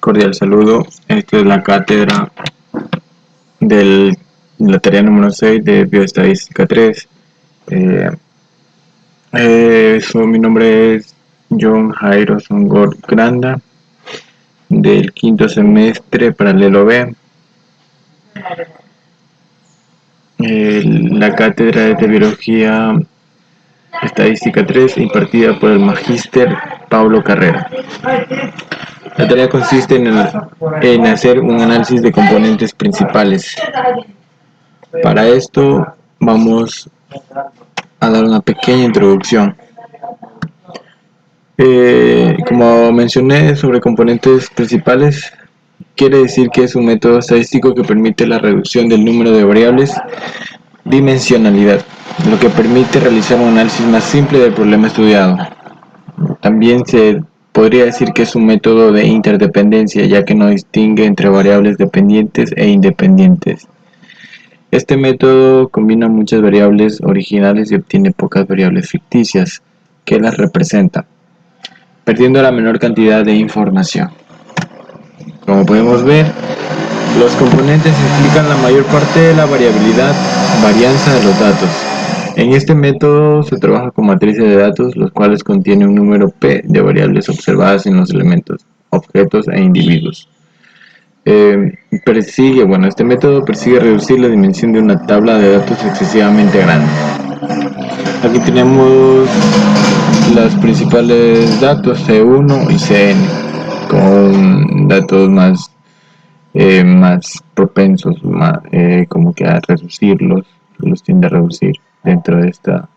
Cordial saludo. Esta es la cátedra de la tarea número 6 de Bioestadística 3. Mi nombre es John Jairo Songor Granda, del quinto semestre paralelo B. La cátedra es de Biología Estadística 3, impartida por el magíster Pablo Carrera. La tarea consiste en hacer un análisis de componentes principales. Para esto vamos a dar una pequeña introducción. Como mencioné sobre componentes principales, quiere decir que es un método estadístico que permite la reducción del número de variables, dimensionalidad, lo que permite realizar un análisis más simple del problema estudiado. También se podría decir que es un método de interdependencia, ya que no distingue entre variables dependientes e independientes. Este método combina muchas variables originales y obtiene pocas variables ficticias que las representan, perdiendo la menor cantidad de información. Como podemos ver, los componentes explican la mayor parte de la varianza de los datos. En este método se trabaja con matrices de datos, los cuales contienen un número P de variables observadas en los elementos, objetos e individuos. Este método persigue reducir la dimensión de una tabla de datos excesivamente grande. Aquí tenemos los principales datos C1 y Cn, con datos más propensos como que a reducirlos, los tiende a reducir dentro de esta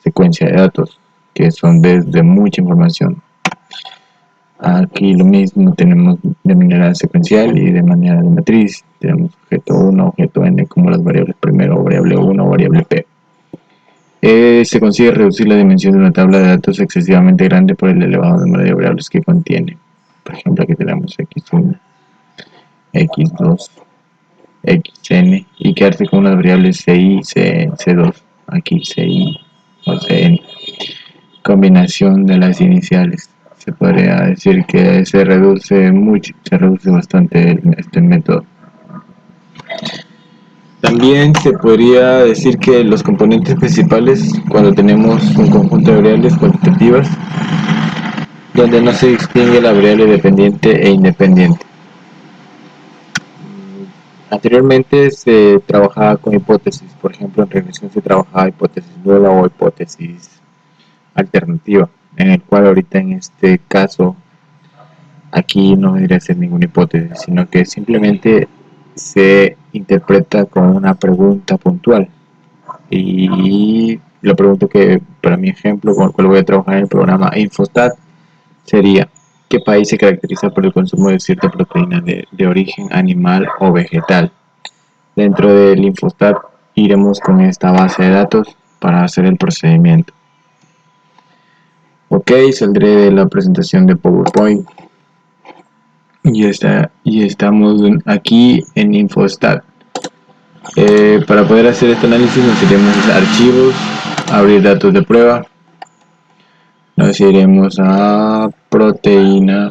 secuencia de datos, que son de mucha información. Aquí lo mismo, tenemos de manera secuencial y de manera de matriz. Tenemos objeto 1, objeto n como las variables primero, variable 1 o variable p. Se consigue reducir la dimensión de una tabla de datos excesivamente grande por el elevado número de variables que contiene. Por ejemplo, aquí tenemos x1, x2, xn, y quedarse con unas variables ci, c2, aquí ci o cn, combinación de las iniciales. Se podría decir que se reduce bastante este método. También se podría decir que los componentes principales, cuando tenemos un conjunto de variables cuantitativas, donde no se distingue la variable dependiente e independiente. Anteriormente se trabajaba con hipótesis, por ejemplo en regresión se trabajaba hipótesis nueva o hipótesis alternativa, en el cual ahorita en este caso aquí no debería ser ninguna hipótesis, sino que simplemente se interpreta con una pregunta puntual. Y la pregunta que para mi ejemplo con el cual voy a trabajar en el programa Infostat sería: ¿qué país se caracteriza por el consumo de cierta proteína de origen animal o vegetal? Dentro del Infostat iremos con esta base de datos para hacer el procedimiento. Ok, saldré de la presentación de PowerPoint y estamos aquí en Infostat. Para poder hacer este análisis nos iremos a archivos, abrir datos de prueba, nos iremos a proteína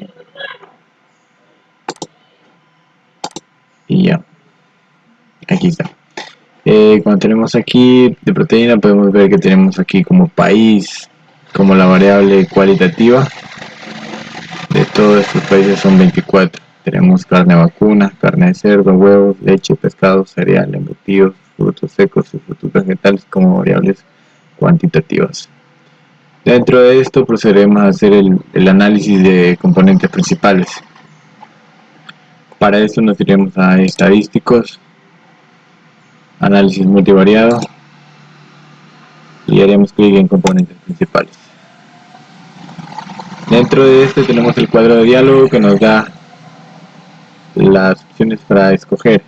y ya, aquí está. Cuando tenemos aquí de proteína podemos ver que tenemos aquí como país, como la variable cualitativa de todos estos países son 24. Tenemos carne vacuna, carne de cerdo, huevos, leche, pescado, cereal, embutidos, frutos secos y frutos vegetales como variables cuantitativas. Dentro de esto procederemos a hacer el análisis de componentes principales. Para esto nos iremos a estadísticos, análisis multivariado y haremos clic en componentes principales. Dentro de este tenemos el cuadro de diálogo que nos da las opciones para escoger.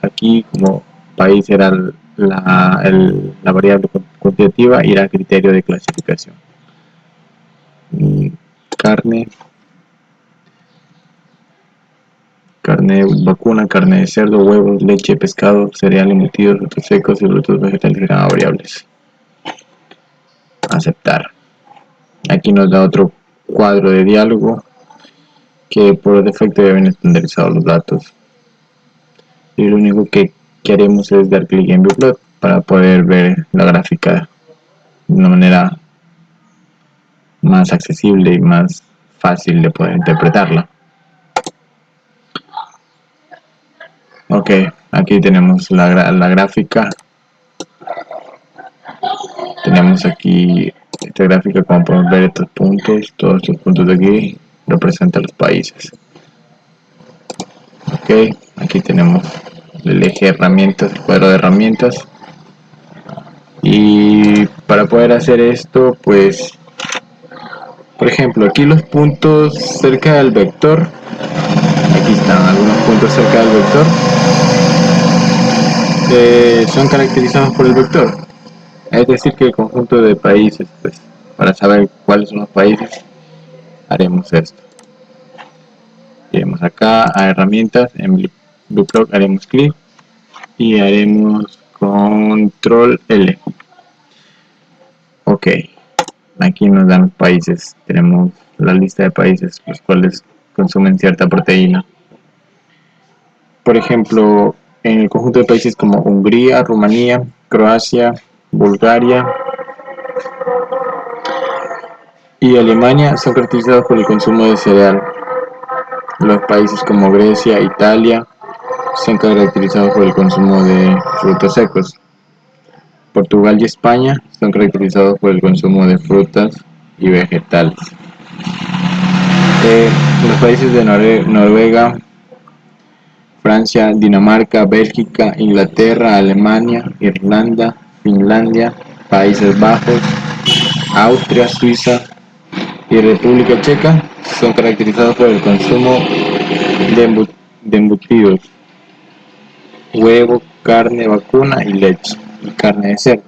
Aquí como país será la variable cuantitativa, irá a criterio de clasificación. Carne vacuna, carne de cerdo, huevos, leche, pescado, cereal, embutidos, frutos secos y frutos vegetales serán variables. Aceptar. Aquí nos da otro cuadro de diálogo que por defecto ya vienen estandarizados los datos. Y lo único que haremos es dar clic en Viewplot para poder ver la gráfica de una manera más accesible y más fácil de poder interpretarla. Ok, aquí tenemos la gráfica. Tenemos aquí esta gráfica, como podemos ver estos puntos, todos estos puntos de aquí representan los países. Ok, aquí tenemos el eje de herramientas, el cuadro de herramientas. Y para poder hacer esto, pues, por ejemplo, aquí los puntos cerca del vector, aquí están algunos puntos cerca del vector, son caracterizados por el vector. Es decir, que el conjunto de países, pues, para saber cuáles son los países, haremos esto. Iremos acá a herramientas, en Blueprog haremos clic y haremos control L. Ok, aquí nos dan los países, tenemos la lista de países los cuales consumen cierta proteína. Por ejemplo, en el conjunto de países como Hungría, Rumanía, Croacia, Bulgaria y Alemania son caracterizados por el consumo de cereal. Los países como Grecia, Italia son caracterizados por el consumo de frutos secos. Portugal y España son caracterizados por el consumo de frutas y vegetales. Los países de Noruega, Francia, Dinamarca, Bélgica, Inglaterra, Alemania, Irlanda, Finlandia, Países Bajos, Austria, Suiza y República Checa son caracterizados por el consumo de embutidos, huevo, carne vacuna y leche y carne de cerdo.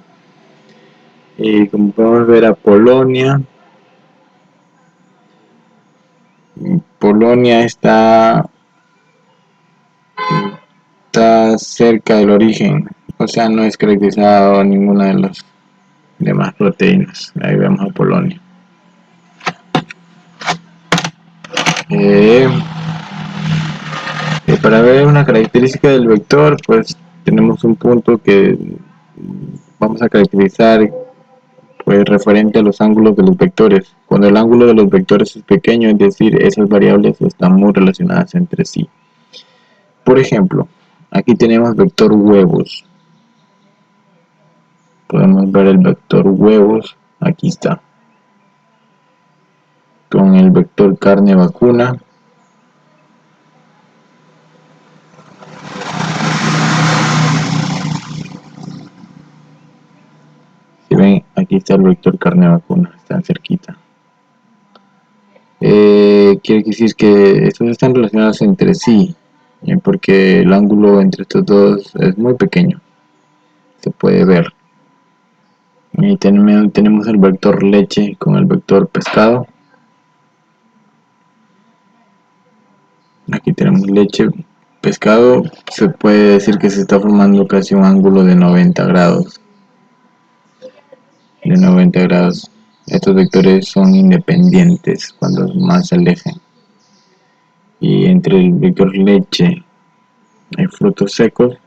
Y como podemos ver a Polonia está cerca del origen, o sea, no es caracterizado ninguna de las demás proteínas. Ahí vemos a Polonia. Para ver una característica del vector, pues tenemos un punto que vamos a caracterizar, pues, referente a los ángulos de los vectores. Cuando el ángulo de los vectores es pequeño, es decir, esas variables están muy relacionadas entre sí. Por ejemplo, aquí tenemos vector huevos. Podemos ver el vector huevos, aquí está, con el vector carne vacuna. Si ven, aquí está el vector carne vacuna, están cerquita. Quiere decir que estos están relacionados entre sí, porque el ángulo entre estos dos es muy pequeño, se puede ver. Y tenemos el vector leche con el vector pescado. Aquí tenemos leche, pescado, se puede decir que se está formando casi un ángulo de 90 grados. Estos vectores son independientes cuando más se alejen. Y entre el vector leche y frutos secos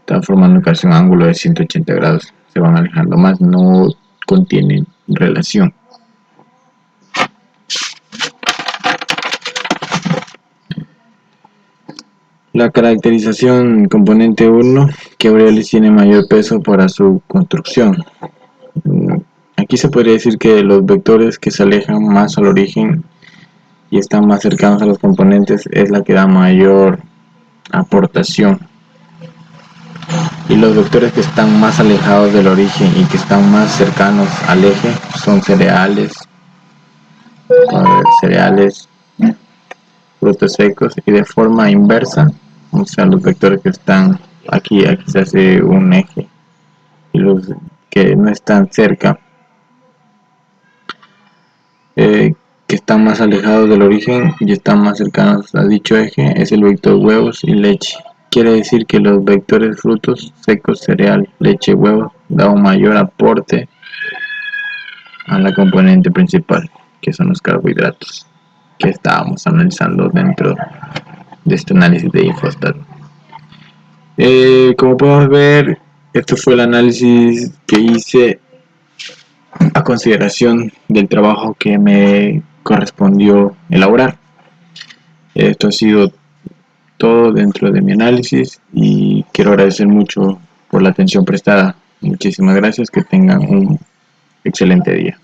están formando casi un ángulo de 180 grados. Se van alejando más, no contienen relación. La caracterización componente 1, que variables tiene mayor peso para su construcción. Aquí se podría decir que los vectores que se alejan más al origen y están más cercanos a los componentes es la que da mayor aportación. Y los vectores que están más alejados del origen y que están más cercanos al eje son cereales, frutos secos, y de forma inversa, o sea, los vectores que están aquí se hace un eje, y los que no están cerca, que están más alejados del origen y están más cercanos a dicho eje, es el vector huevos y leche. Quiere decir que los vectores frutos secos, cereal, leche, huevos da un mayor aporte a la componente principal, que son los carbohidratos. que estábamos analizando dentro de este análisis de Infostat. Como podemos ver, esto fue el análisis que hice a consideración del trabajo que me correspondió elaborar. Esto ha sido todo dentro de mi análisis y quiero agradecer mucho por la atención prestada. Muchísimas gracias, que tengan un excelente día.